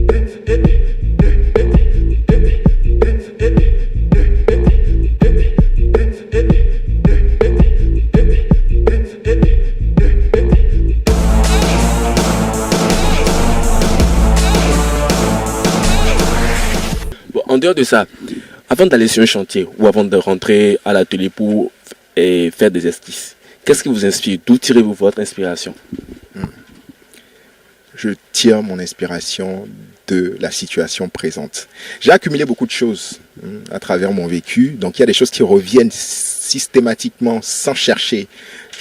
Bon, en dehors de ça, avant d'aller sur un chantier ou avant de rentrer à l'atelier pour faire des esquisses, qu'est-ce qui vous inspire? D'où tirez-vous votre inspiration? Je tire mon inspiration de la situation présente. J'ai accumulé beaucoup de choses à travers mon vécu, donc il y a des choses qui reviennent systématiquement sans chercher.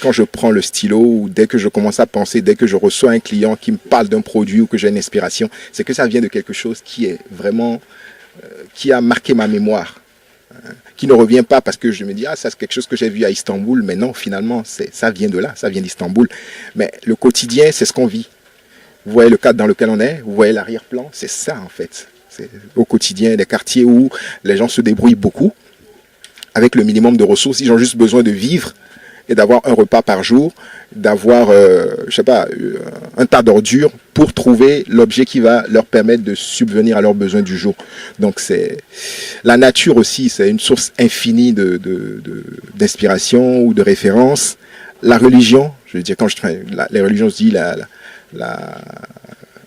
Quand je prends le stylo ou dès que je commence à penser, dès que je reçois un client qui me parle d'un produit ou que j'ai une inspiration, c'est que ça vient de quelque chose qui est vraiment, qui a marqué ma mémoire, qui ne revient pas parce que je me dis, ah, ça c'est quelque chose que j'ai vu à Istanbul, mais non, finalement, ça vient de là, ça vient d'Istanbul. Mais le quotidien, c'est ce qu'on vit. Vous voyez le cadre dans lequel on est, vous voyez l'arrière-plan, c'est ça en fait. C'est au quotidien, des quartiers où les gens se débrouillent beaucoup, avec le minimum de ressources, ils ont juste besoin de vivre et d'avoir un repas par jour, d'avoir, je sais pas, un tas d'ordures pour trouver l'objet qui va leur permettre de subvenir à leurs besoins du jour. Donc c'est la nature aussi, c'est une source infinie d'inspiration ou de référence. La religion, je veux dire, quand les religions se disent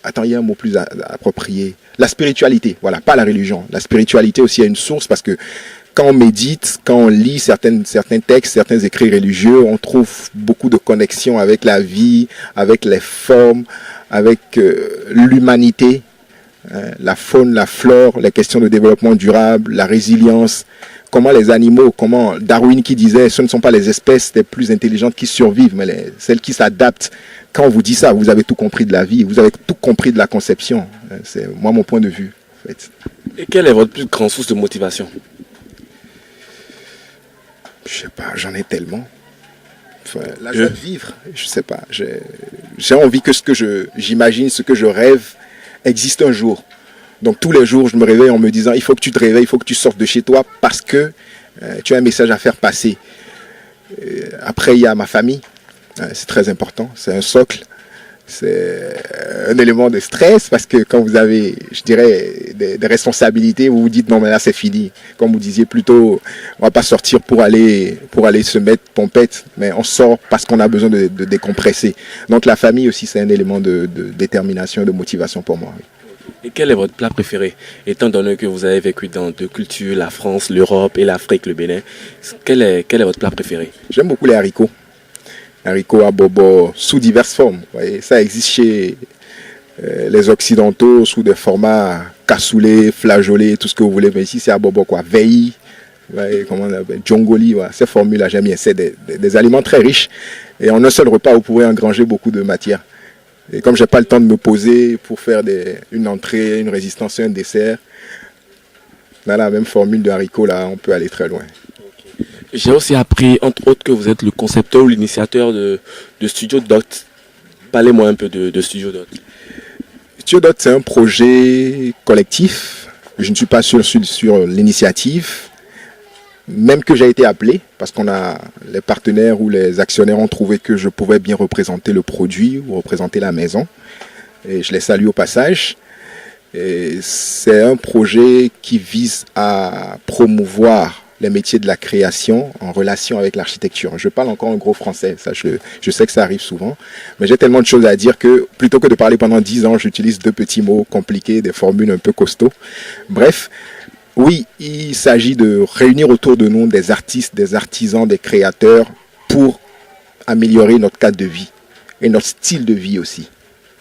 attends, il y a un mot plus approprié. La spiritualité, voilà, pas la religion. La spiritualité aussi a une source parce que quand on médite, quand on lit certains textes, certains écrits religieux, on trouve beaucoup de connexions avec la vie, avec les formes, avec l'humanité, la faune, la flore, les questions de développement durable, la résilience. Comment les animaux, comment Darwin qui disait ce ne sont pas les espèces les plus intelligentes qui survivent, mais celles qui s'adaptent. Quand on vous dit ça, vous avez tout compris de la vie, vous avez tout compris de la conception. C'est moi mon point de vue. En fait. Et quelle est votre plus grande source de motivation? Je sais pas, j'en ai tellement. Enfin, la joie de vivre, je sais pas. J'ai envie que j'imagine, ce que je rêve existe un jour. Donc tous les jours, je me réveille en me disant, il faut que tu te réveilles, il faut que tu sortes de chez toi parce que tu as un message à faire passer. Après, il y a ma famille. C'est très important, c'est un socle. C'est un élément de stress parce que quand vous avez, je dirais, des responsabilités, vous vous dites non mais là c'est fini. Comme vous disiez plutôt, on va pas sortir pour aller se mettre pompette, mais on sort parce qu'on a besoin de décompresser. Donc la famille aussi c'est un élément de détermination, de motivation pour moi. Et quel est votre plat préféré? Étant donné que vous avez vécu dans deux cultures, la France, l'Europe et l'Afrique, le Bénin, quel est votre plat préféré? J'aime beaucoup les haricots. Haricots à bobo sous diverses formes. Vous voyez, ça existe chez les Occidentaux sous des formats cassoulet, flageolés, tout ce que vous voulez. Mais ici, c'est à bobo quoi. Veille, comment on appelle, djongoli. Voilà. Ces formules-là, j'aime bien. C'est des aliments très riches. Et en un seul repas, vous pouvez engranger beaucoup de matière. Et comme je n'ai pas le temps de me poser pour faire une entrée, une résistance et un dessert, dans la même formule de haricots, là, on peut aller très loin. J'ai aussi appris, entre autres, que vous êtes le concepteur ou l'initiateur de Studio Dot. Parlez-moi un peu de Studio Dot. Studio Dot, c'est un projet collectif. Je ne suis pas sûr sur l'initiative, même que j'ai été appelé, parce qu'on a les partenaires ou les actionnaires ont trouvé que je pouvais bien représenter le produit ou représenter la maison. Et je les salue au passage. Et c'est un projet qui vise à promouvoir les métiers de la création en relation avec l'architecture. Je parle encore un gros français, ça je sais que ça arrive souvent, mais j'ai tellement de choses à dire que plutôt que de parler pendant 10 ans, j'utilise 2 petits mots compliqués, des formules un peu costauds. Bref, oui, il s'agit de réunir autour de nous des artistes, des artisans, des créateurs pour améliorer notre cadre de vie et notre style de vie aussi.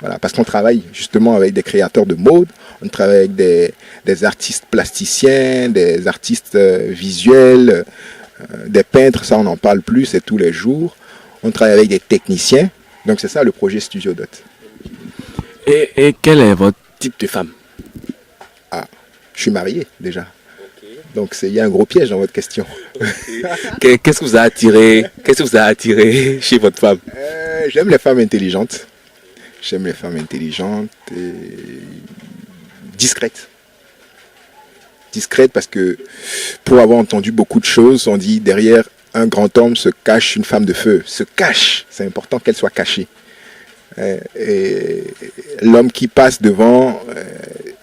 Voilà, parce qu'on travaille justement avec des créateurs de mode, on travaille avec des artistes plasticiens, des artistes visuels, des peintres, ça on n'en parle plus, c'est tous les jours. On travaille avec des techniciens, donc c'est ça le projet Studio Dot. Et quel est votre type de femme? Ah, je suis marié déjà. Donc il y a un gros piège dans votre question. Qu'est-ce que vous a attiré chez votre femme? J'aime les femmes intelligentes. J'aime les femmes intelligentes et discrètes. Discrètes parce que pour avoir entendu beaucoup de choses, on dit derrière un grand homme se cache une femme de feu. Se cache, c'est important qu'elle soit cachée. Et l'homme qui passe devant,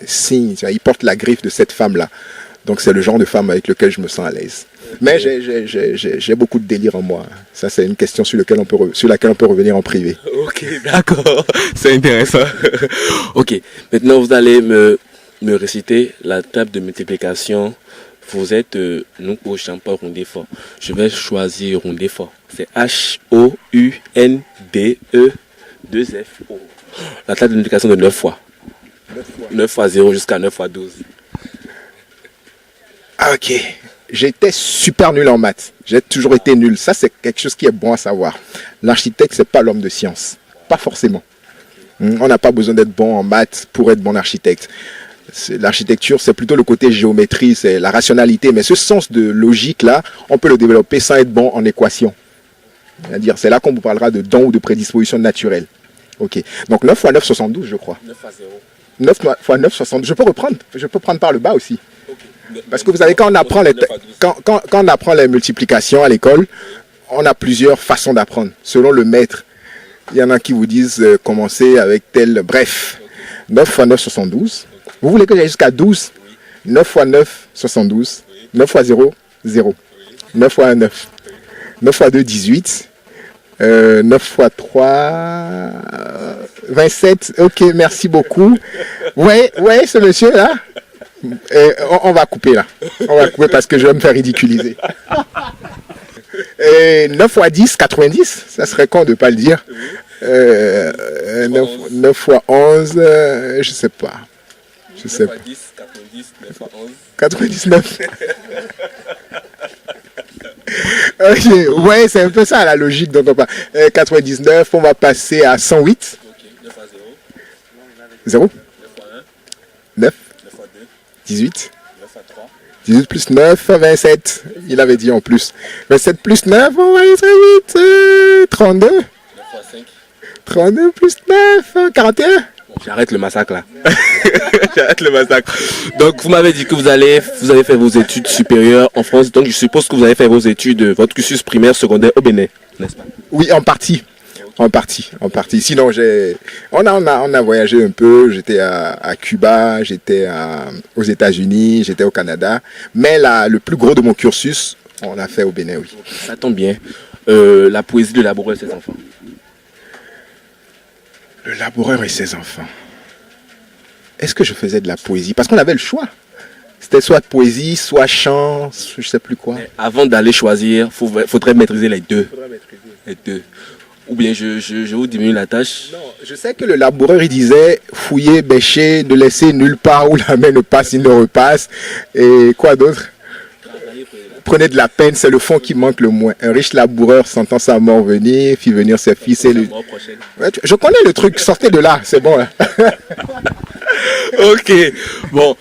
signe, tu vois, il porte la griffe de cette femme-là. Donc c'est le genre de femme avec lequel je me sens à l'aise. Mais j'ai beaucoup de délire en moi. Ça, c'est une question sur laquelle on peut revenir en privé. Ok, d'accord. C'est intéressant. Ok, maintenant vous allez me réciter la table de multiplication. Vous êtes Nungpo Jean-Paul Rondefort. Je vais choisir Rondefort. C'est Hounde2F-O. La table de multiplication de 9 fois. 9 fois 0 jusqu'à 9 fois 12. Ah, ok. J'étais super nul en maths. J'ai toujours été nul. Ça, c'est quelque chose qui est bon à savoir. L'architecte, c'est pas l'homme de science. Pas forcément. On n'a pas besoin d'être bon en maths pour être bon architecte. L'architecture, c'est plutôt le côté géométrie, c'est la rationalité. Mais ce sens de logique-là, on peut le développer sans être bon en équation. C'est-à-dire, c'est là qu'on vous parlera de don ou de prédisposition naturelle. Ok. Donc 9 fois 9, 72, je crois. 9 fois 0. 9 fois 9, 72. Je peux reprendre. Je peux prendre par le bas aussi. Okay. Parce que vous savez, quand on apprend les multiplications à l'école, on a plusieurs façons d'apprendre. Selon le maître, il y en a qui vous disent commencer avec tel. Bref, 9 fois 9, 72. Vous voulez que j'aille jusqu'à 12? 9 fois 9, 72. 9 fois 0, 0. 9 fois 1, 9. 9 fois 2, 18. 9 fois 3, 27. Ok, merci beaucoup. Ouais, ce monsieur-là. On va couper là. On va couper parce que je vais me faire ridiculiser. 9 fois 10, 90. Ça serait con de ne pas le dire. 9 fois 11, je sais pas. 9 fois 10, 90, 9 fois 11. 99. Ok, ouais, c'est un peu ça la logique dont on parle. 99, on va passer à 108. Ok, 9 fois 0. 0. 9 fois 1. 9. 9 fois 2. 18. 9 fois 3. 18 plus 9, 27. Il avait dit en plus. 27 plus 9, on va aller très vite. 32. 9 fois 5. 32 plus 9, 41. Bon, j'arrête le massacre là. J'arrête le massacre. Donc vous m'avez dit que vous avez fait vos études supérieures en France. Donc je suppose que vous avez fait vos études, votre cursus primaire, secondaire au Bénin, n'est-ce pas? Oui, en partie. En partie. Sinon, on a voyagé un peu. J'étais à Cuba, j'étais aux États-Unis, j'étais au Canada. Mais le plus gros de mon cursus, on l'a fait au Bénin, oui. Ça tombe bien. La poésie de laboureur et ses enfants. Le laboureur et ses enfants. Est-ce que je faisais de la poésie? Parce qu'on avait le choix. C'était soit poésie, soit chant, je ne sais plus quoi. Mais avant d'aller choisir, faudrait maîtriser les deux. Les deux. Ou bien je vous diminue la tâche. Non, je sais que le laboureur, il disait fouiller, bêcher, ne laisser nulle part où la main ne passe, il ne repasse. Et quoi d'autre? Prenez de la peine, c'est le fond qui manque le moins. Un riche laboureur sentant sa mort venir, fit venir ses fils et lui. Ouais, je connais le truc, sortez de là, c'est bon. Hein. Ok, bon.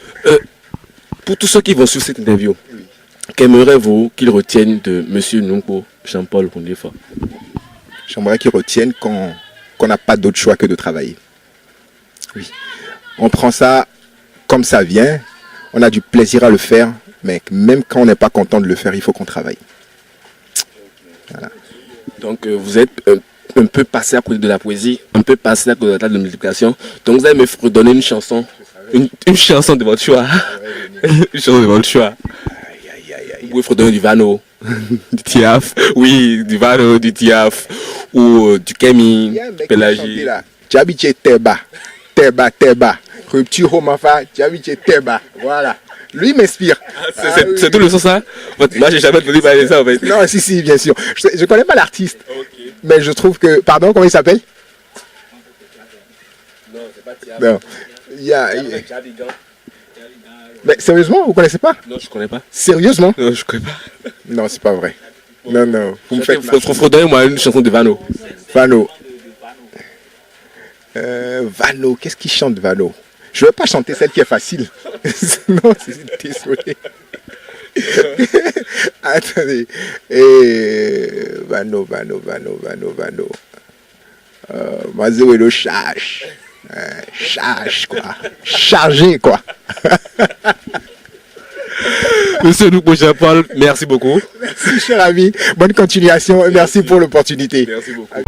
Pour tous ceux qui vont suivre cette interview, qu'aimeriez-vous qu'ils retiennent de M. Nungpo Jean-Paul Rondefort? J'aimerais qu'ils retiennent qu'on n'a pas d'autre choix que de travailler. Oui. On prend ça comme ça vient, on a du plaisir à le faire, mais même quand on n'est pas content de le faire, il faut qu'on travaille. Voilà. Donc vous êtes un peu passé à côté de la poésie, un peu passé à côté de la table de multiplication. Donc vous allez me redonner une chanson. Une chanson de votre choix. Une chanson de votre choix. Vous pouvez redonner du Vano, du Tiaf. Oui, du Vano, du Tiaf. Ou du Kemi, Pélagie. Djabiche Teba. Teba. Rupture Homafa, Djabiche Teba. Voilà. Lui m'inspire. C'est tout le sens ça? Moi j'ai jamais entendu parler de ça en fait. Non, si, bien sûr. Je connais pas l'artiste. Okay. Mais je trouve que. Pardon, comment il s'appelle? Non, c'est pas Tiaf. Non. Mais sérieusement, vous connaissez pas? Non, je connais pas. Sérieusement? Non, je connais pas. Non, c'est pas vrai. Non. Vous me faites. Donnez-moi une chanson de Vano. Vano, qu'est-ce qu'il chante Vano? Je ne vais pas chanter celle qui est facile. Non, désolé. Attendez. Vano. Mazouelo charge. Charge, quoi. Chargé, quoi. Monsieur Nungpo Jean-Paul, merci beaucoup. Merci, cher ami. Bonne continuation et merci pour l'opportunité. Merci beaucoup.